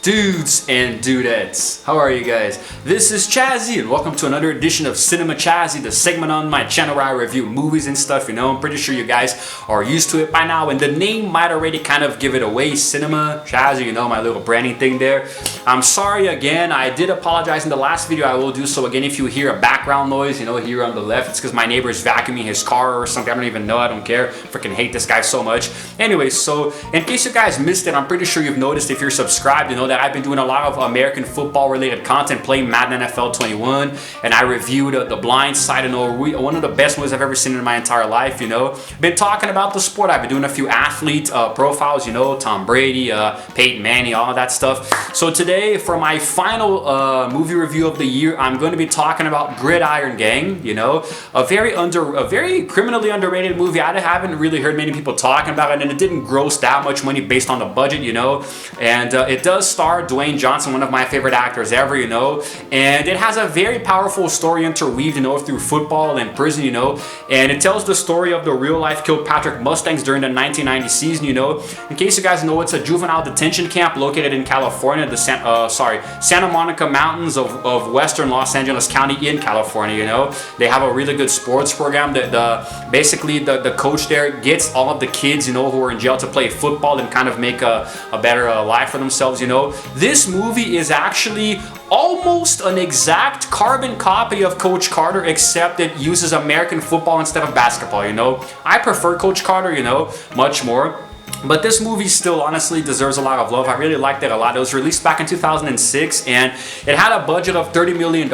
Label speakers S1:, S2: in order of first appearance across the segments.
S1: Dudes and dudettes, how are you guys? This is Chazzy and welcome to another edition of Cinema Chazzy, the segment on my channel where I review movies and stuff. You know, I'm pretty sure you guys are used to it by now and the name might already kind of give it away. Cinema Chazzy, you know, my little branding thing there. I'm sorry again, I did apologize in the last video. I will do so again if you hear a background noise, you know, here on the left. It's because my neighbor is vacuuming his car or something. I don't even know, I don't care. Freaking hate this guy so much. Anyway, so in case you guys missed it, I'm pretty sure you've noticed if you're subscribed, you know that I've been doing a lot of American football related content, playing Madden NFL 21, and I reviewed The Blind Side, one of the best movies I've ever seen in my entire life, you know. Been talking about the sport. I've been doing a few athlete profiles, you know, Tom Brady, Peyton Manning, all of that stuff. So today, for my final movie review of the year, I'm going to be talking about Gridiron Gang, you know, a very criminally underrated movie. I haven't really heard many people talking about it, and it didn't gross that much money based on the budget, you know, and it does star Dwayne Johnson, one of my favorite actors ever, you know, and it has a very powerful story interweaved, you know, through football and prison, you know, and it tells the story of the real-life Kilpatrick Mustangs during the 1990 season, you know. In case you guys know, it's a juvenile detention camp located in California, the Santa Monica Mountains of western Los Angeles County in California, you know. They have a really good sports program that basically the coach there gets all of the kids, you know, who are in jail to play football and kind of make a better life for themselves, you know. This movie is actually almost an exact carbon copy of Coach Carter, except it uses American football instead of basketball, you know. I prefer Coach Carter, you know, much more. But this movie still honestly deserves a lot of love. I really liked it a lot. It was released back in 2006 and it had a budget of $30 million and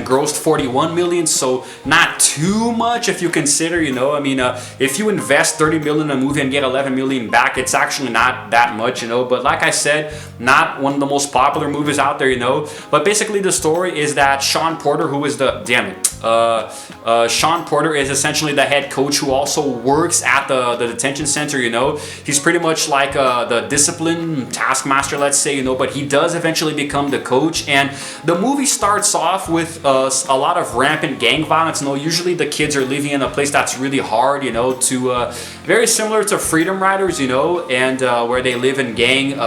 S1: grossed $41 million, so not too much if you consider, you know, I mean, if you invest $30 million in a movie and get $11 million back, it's actually not that much, you know. But like I said, not one of the most popular movies out there, you know. But basically the story is that Sean Porter, who is Sean Porter is essentially the head coach who also works at the detention center, you know. He's pretty much like the discipline taskmaster, let's say, you know, but he does eventually become the coach. And the movie starts off with a lot of rampant gang violence. You know, usually the kids are living in a place that's really hard, you know, to very similar to Freedom Riders, you know, and where they live in gang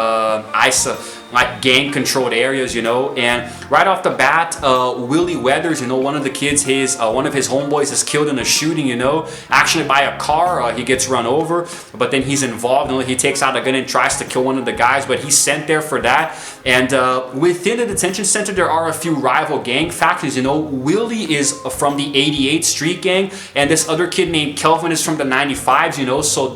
S1: like gang-controlled areas, you know. And right off the bat, Willie Weathers, you know, one of the kids, one of his homeboys is killed in a shooting, you know, actually by a car. He gets run over, but then he's involved, you know, he takes out a gun and tries to kill one of the guys, but he's sent there for that. And within the detention center, there are a few rival gang factions, you know. Willie is from the 88th Street gang, and this other kid named Kelvin is from the 95s, you know. So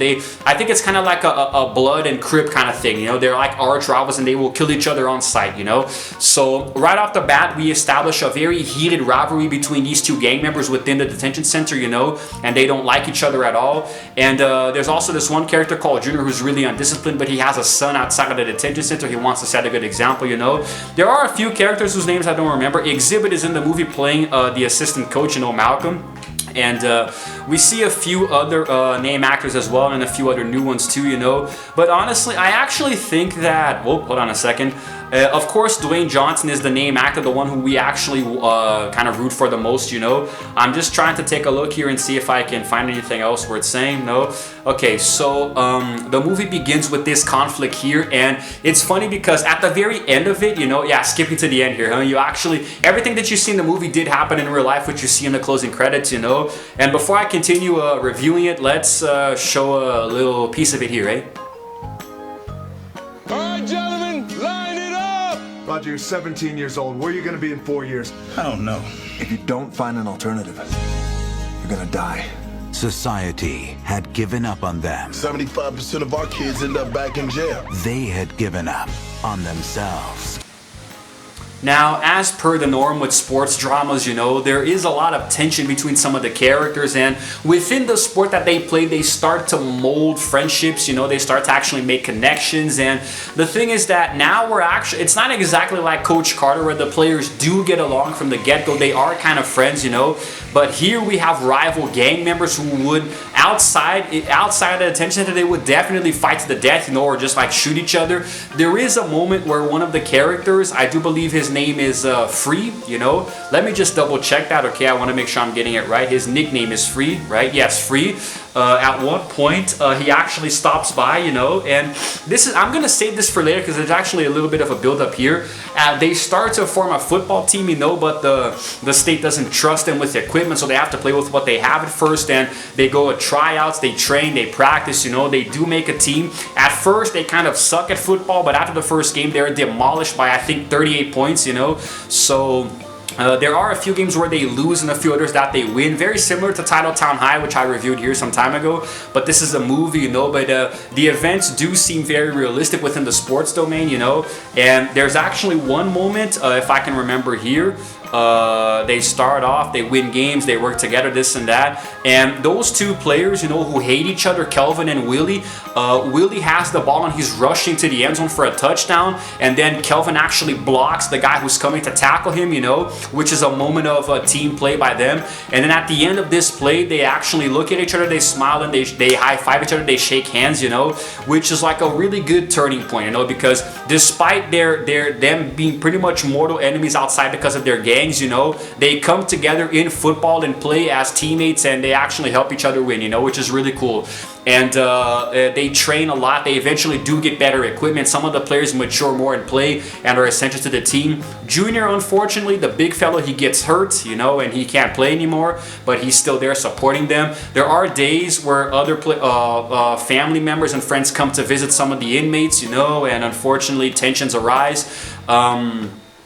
S1: I think it's kind of like a blood and crip kind of thing, you know. They're like arch rivals and they will kill each other on sight, you know. So right off the bat, we establish a very heated rivalry between these two gang members within the detention center, you know, and they don't like each other at all. And there's also this one character called Junior who's really undisciplined, but he has a son outside of the detention center. He wants to set a good example, you know. There are a few characters whose names I don't remember. Exhibit is in the movie playing the assistant coach, you know, Malcolm. And we see a few other name actors as well, and a few other new ones too, you know. But honestly, I actually think that, hold on a second. Of course, Dwayne Johnson is the name actor, the one who we actually kind of root for the most, you know. I'm just trying to take a look here and see if I can find anything else worth saying. No? Okay, so the movie begins with this conflict here, and it's funny because at the very end of it, you know, yeah, skipping to the end here, huh? You actually, everything that you see in the movie did happen in real life, which you see in the closing credits, you know. And before I continue reviewing it, let's show a little piece of it here, eh?
S2: Alright, gentlemen, line it up!
S3: Roger, you're 17 years old. Where are you going to be in 4 years?
S4: I don't know.
S3: If you don't find an alternative, you're going to die.
S4: Society had given up on them.
S2: 75% of our kids end up back in jail.
S4: They had given up on themselves.
S1: Now, as per the norm with sports dramas, you know, there is a lot of tension between some of the characters, and within the sport that they play, they start to mold friendships, you know, they start to actually make connections. And the thing is that now it's not exactly like Coach Carter where the players do get along from the get-go. They are kind of friends, you know, but here we have rival gang members who would, outside of the detention center, they would definitely fight to the death, you know, or just like shoot each other. There is a moment where one of the characters, I do believe his name is Free, you know. Let me just double check that, okay? I want to make sure I'm getting it right. His nickname is Free, right? Yes, Free. at one point he actually stops by, you know, and this is, I'm gonna save this for later because there's actually a little bit of a build up here. They start to form a football team, you know, but the state doesn't trust them with the equipment, so they have to play with what they have at first, and they go at tryouts, they train, they practice, you know, they do make a team. At first they kind of suck at football, but after the first game they're demolished by I think 38 points, you know, so there are a few games where they lose and a few others that they win, very similar to Titletown High, which I reviewed here some time ago, but this is a movie, you know, but the events do seem very realistic within the sports domain, you know, and there's actually one moment, if I can remember here, they start off, they win games, they work together, this and that, and those two players, you know, who hate each other, Kelvin and Willie, Willie has the ball and he's rushing to the end zone for a touchdown, and then Kelvin actually blocks the guy who's coming to tackle him, you know, which is a moment of team play by them. And then at the end of this play, they actually look at each other, they smile, and they high-five each other, they shake hands, you know, which is like a really good turning point, you know, because despite them being pretty much mortal enemies outside because of their gangs, you know, they come together in football and play as teammates, and they actually help each other win, you know, which is really cool. And they train a lot. They eventually do get better equipment. Some of the players mature more in play and are essential to the team. Junior, unfortunately, the big fellow, he gets hurt, you know, and he can't play anymore, but he's still there supporting them. There are days where other family members and friends come to visit some of the inmates, you know, and unfortunately tensions arise.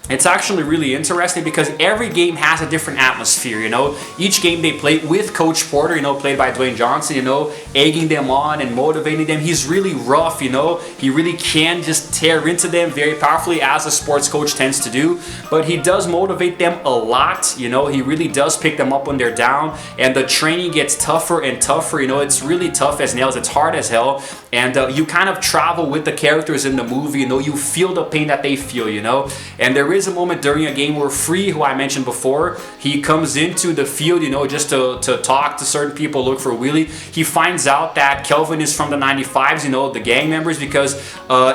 S1: It's actually really interesting because every game has a different atmosphere, you know. Each game they play with Coach Porter, you know, played by Dwayne Johnson, you know, egging them on and motivating them. He's really rough, you know. He really can just tear into them very powerfully, as a sports coach tends to do. But he does motivate them a lot, you know. He really does pick them up when they're down. And the training gets tougher and tougher, you know. It's really tough as nails. It's hard as hell. And you kind of travel with the characters in the movie, you know. You feel the pain that they feel, you know. And there is a moment during a game where Free, who I mentioned before, he comes into the field, you know, just to talk to certain people, look for Willie. He finds out that Kelvin is from the 95s, you know, the gang members, because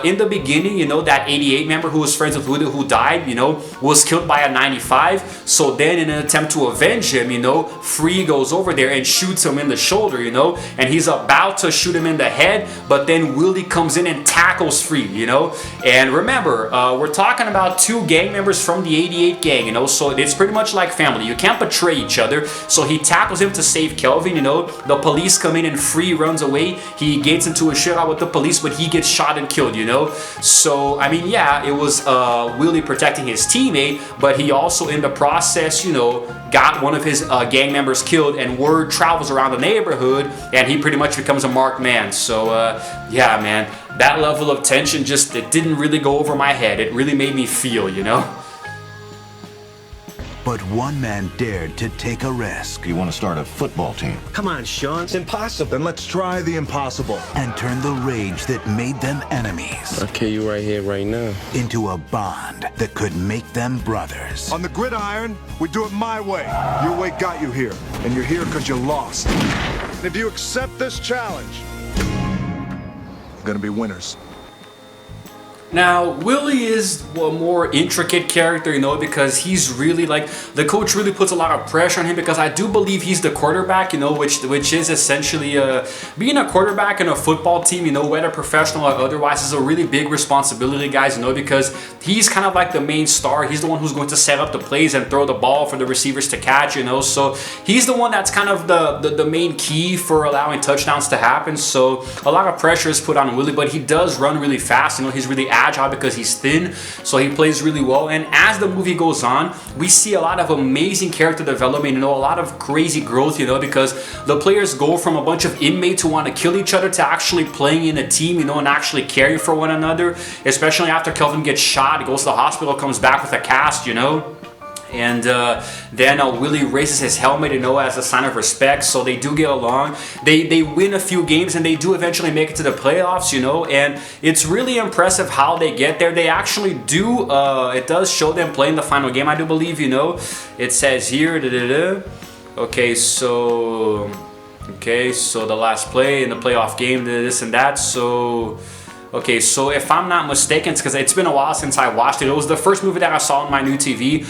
S1: in the beginning, you know, that 88 member who was friends with Willie, who died, you know, was killed by a 95. So then in an attempt to avenge him, you know, Free goes over there and shoots him in the shoulder, you know, and he's about to shoot him in the head, but then Willie comes in and tackles Free, you know. And remember, we're talking about two gang members from the 88 gang, you know, so it's pretty much like family. You can't betray each other. So he tackles him to save Kelvin, you know. The police come in and Free runs away. He gets into a shootout with the police, but he gets shot and killed, you know. So, I mean, yeah, it was Willie protecting his teammate, but he also in the process, you know, got one of his gang members killed, and word travels around the neighborhood, and he pretty much becomes a marked man. So, yeah, man, that level of tension just, it didn't really go over my head. It really made me feel, you know.
S4: But one man dared to take a risk.
S3: You want to start a football team?
S5: Come on, Sean. It's impossible.
S3: Then let's try the impossible.
S4: And turn the rage that made them enemies
S5: I'll kill you right here, right now.
S4: into a bond that could make them brothers.
S3: On the gridiron, we do it my way. Your way got you here, and you're here because you lost. And if you accept this challenge, you're gonna be winners.
S1: Now, Willie is a more intricate character, you know, because he's really like, the coach really puts a lot of pressure on him, because I do believe he's the quarterback, you know, which is essentially being a quarterback in a football team, you know, whether professional or otherwise, is a really big responsibility, guys, you know, because he's kind of like the main star. He's the one who's going to set up the plays and throw the ball for the receivers to catch, you know, so he's the one that's kind of the main key for allowing touchdowns to happen. So a lot of pressure is put on Willie, but he does run really fast, you know, he's really agile because he's thin, so he plays really well. And as the movie goes on, we see a lot of amazing character development, you know, a lot of crazy growth, you know, because the players go from a bunch of inmates who want to kill each other to actually playing in a team, you know, and actually caring for one another, especially after Kelvin gets shot. He goes to the hospital, comes back with a cast, you know. And then Willie raises his helmet, you know, as a sign of respect. So they do get along. They win a few games, and they do eventually make it to the playoffs, you know. And it's really impressive how they get there. They actually do. It does show them playing the final game, I do believe, you know. It says here. Okay, so the last play in the playoff game, this and that. So. Okay, so if I'm not mistaken, because it's been a while since I watched it. It was the first movie that I saw on my new TV.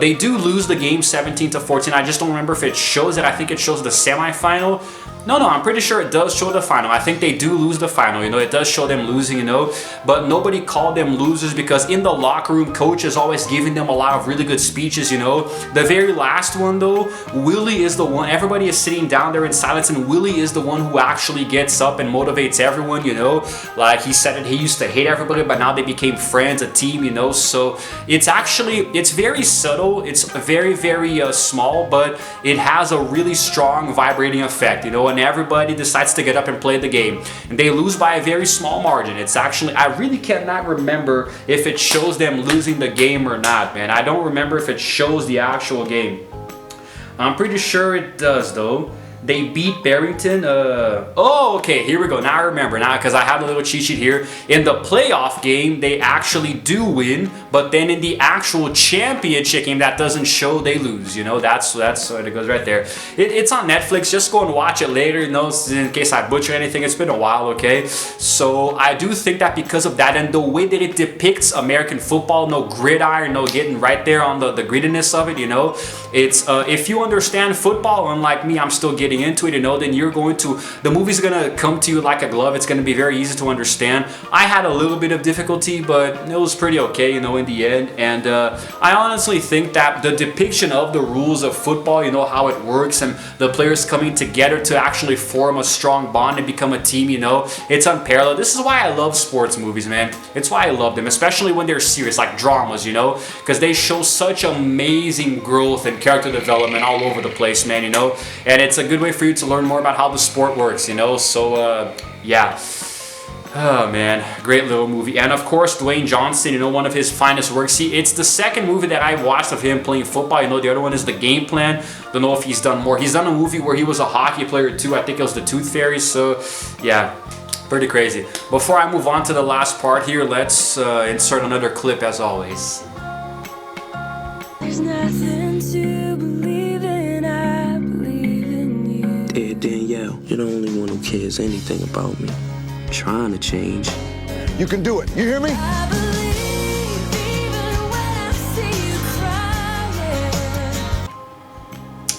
S1: They do lose the game 17-14. I just don't remember if it shows it. I think it shows the semifinal. No, I'm pretty sure it does show the final. I think they do lose the final, you know, it does show them losing, you know, but nobody called them losers because in the locker room, coach is always giving them a lot of really good speeches, you know. The very last one though, Willie is the one, everybody is sitting down there in silence, and Willie is the one who actually gets up and motivates everyone, you know. Like he said it, he used to hate everybody, but now they became friends, a team, you know. So it's actually, it's very subtle, it's very, very small, but it has a really strong vibrating effect, you know, and everybody decides to get up and play the game. And they lose by a very small margin. It's actually, I really cannot remember if it shows them losing the game or not, man. I don't remember if it shows the actual game. I'm pretty sure it does though. They beat Barrington. Oh, okay, here we go. Now I remember. Now, because I have a little cheat sheet here. In the playoff game, they actually do win, but then in the actual championship game, that doesn't show they lose. You know, that's it goes right there. It's on Netflix. Just go and watch it later. You know, in case I butcher anything. It's been a while. Okay, so I do think that because of that and the way that it depicts American football, no gridiron, no getting right there on the grittiness of it. You know, it's if you understand football, unlike me, I'm still getting into it, you know, then you're going to, the movie's gonna come to you like a glove. It's gonna be very easy to understand. I had a little bit of difficulty, but it was pretty okay, you know, in the end. And I honestly think that the depiction of the rules of football, you know, how it works and the players coming together to actually form a strong bond and become a team, you know, it's unparalleled. This is why I love sports movies, man. It's why I love them, especially when they're serious, like dramas, you know, because they show such amazing growth and character development all over the place, man, you know, and it's a good way for you to learn more about how the sport works, you know. So yeah, oh man, great little movie. And of course Dwayne Johnson, you know, one of his finest works. See, it's the second movie that I watched of him playing football, you know. The other one is The Game Plan. Don't know if he's done more. He's done a movie where he was a hockey player too. I think it was The Tooth Fairy. So yeah, pretty crazy. Before I move on to the last part here, let's insert another clip as always.
S6: There's nothing to believe in, I believe in you.
S5: Dear Danielle, you're the only one who cares anything about me. I'm trying to change.
S3: You can do it. You hear me?
S6: I believe even when I see you crying.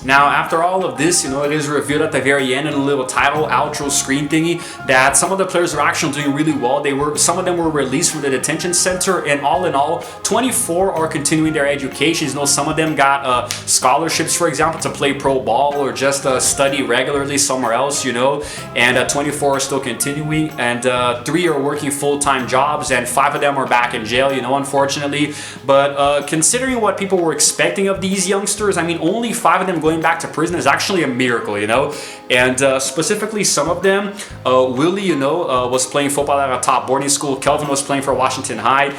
S1: Now, after all of this, you know, it is revealed at the very end in a little title, outro screen thingy that some of the players are actually doing really well. Some of them were released from the detention center, and all in all, 24 are continuing their educations. You know, some of them got scholarships, for example, to play pro ball or just study regularly somewhere else, you know, and 24 are still continuing, and 3 are working full-time jobs, and 5 of them are back in jail, you know, unfortunately. But considering what people were expecting of these youngsters, I mean, only 5 of them going back to prison is actually a miracle, you know. And specifically some of them, Willie, you know, was playing football at a top boarding school. Kelvin was playing for Washington High.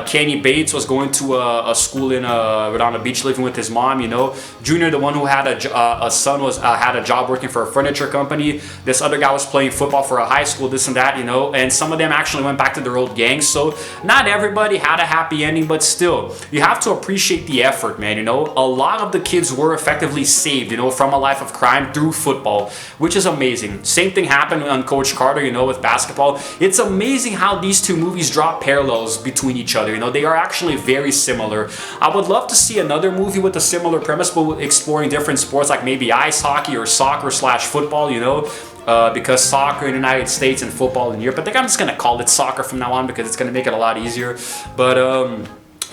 S1: Kenny Bates was going to a school in Redondo Beach, living with his mom, you know. Junior, the one who had a son, had a job working for a furniture company. This other guy was playing football for a high school, this and that, you know. And some of them actually went back to their old gangs. So not everybody had a happy ending, but still, you have to appreciate the effort, man, you know. A lot of the kids were effectively saved, you know, from a life of crime through football, which is amazing. Same thing happened on Coach Carter, you know, with basketball. It's amazing how these two movies draw parallels between each other, you know. They are actually very similar. I would love to see another movie with a similar premise, but exploring different sports, like maybe ice hockey or soccer / football, you know. Because soccer in the United States and football in Europe. I think I'm just gonna call it soccer from now on because it's gonna make it a lot easier. But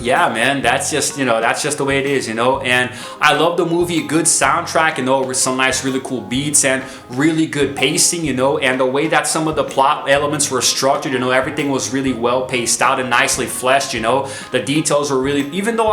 S1: yeah, man, that's just, you know, that's just the way it is, you know. And I love the movie, good soundtrack, you know, with some nice, really cool beats and really good pacing, you know, and the way that some of the plot elements were structured, you know, everything was really well paced out and nicely fleshed, you know. The details were really, even though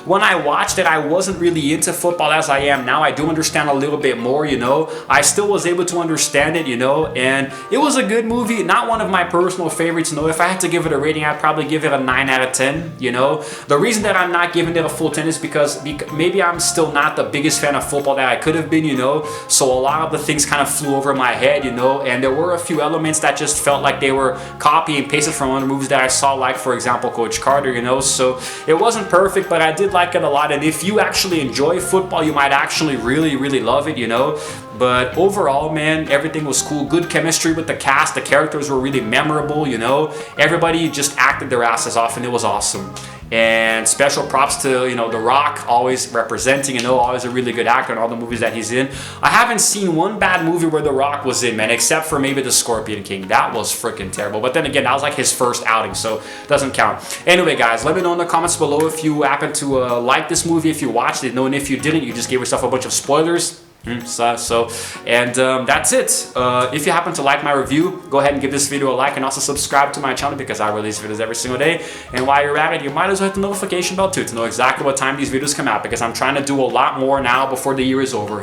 S1: when I watched it, I wasn't really into football as I am now. I do understand a little bit more, you know. I still was able to understand it, you know, and it was a good movie. Not one of my personal favorites, you know. If I had to give it a rating, I'd probably give it a 9 out of 10, you know. The reason that I'm not giving it a full 10 is because maybe I'm still not the biggest fan of football that I could have been, you know. So a lot of the things kind of flew over my head, you know, and there were a few elements that just felt like they were copy and pasted from other movies that I saw, like, for example, Coach Carter, you know. So it wasn't perfect, but I did like it a lot. And if you actually enjoy football, you might actually really, really love it, you know. But overall, man, everything was cool. Good chemistry with the cast. The characters were really memorable, you know. Everybody just acted their asses off, and it was awesome. And special props to, you know, The Rock, always representing, you know, always a really good actor in all the movies that he's in. I haven't seen one bad movie where The Rock was in, man, except for maybe The Scorpion King. That was freaking terrible. But then again, that was like his first outing, so it doesn't count. Anyway, guys, let me know in the comments below if you happen to like this movie, if you watched it. And if you didn't, you just gave yourself a bunch of spoilers. That's it. If you happen to like my review, go ahead and give this video a like and also subscribe to my channel because I release videos every single day. And while you're at it, you might as well hit the notification bell too to know exactly what time these videos come out, because I'm trying to do a lot more now before the year is over.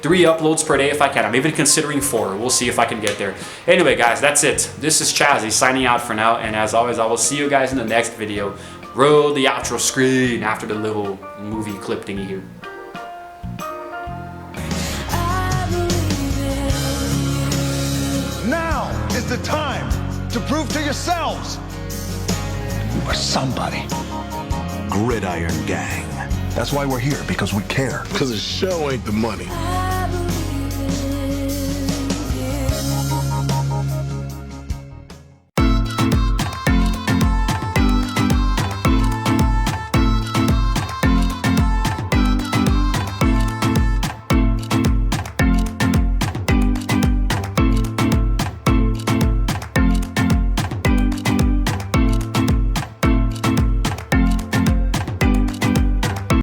S1: 3 uploads per day if I can. I'm even considering 4. We'll see if I can get there. Anyway, guys, that's it. This is Chazzy signing out for now, and as always, I will see you guys in the next video. Roll the outro screen after the little movie clip thingy here.
S3: Now is the time to prove to yourselves you are somebody.
S4: Gridiron Gang.
S3: That's why we're here, because we care.
S2: Cause the show ain't the money.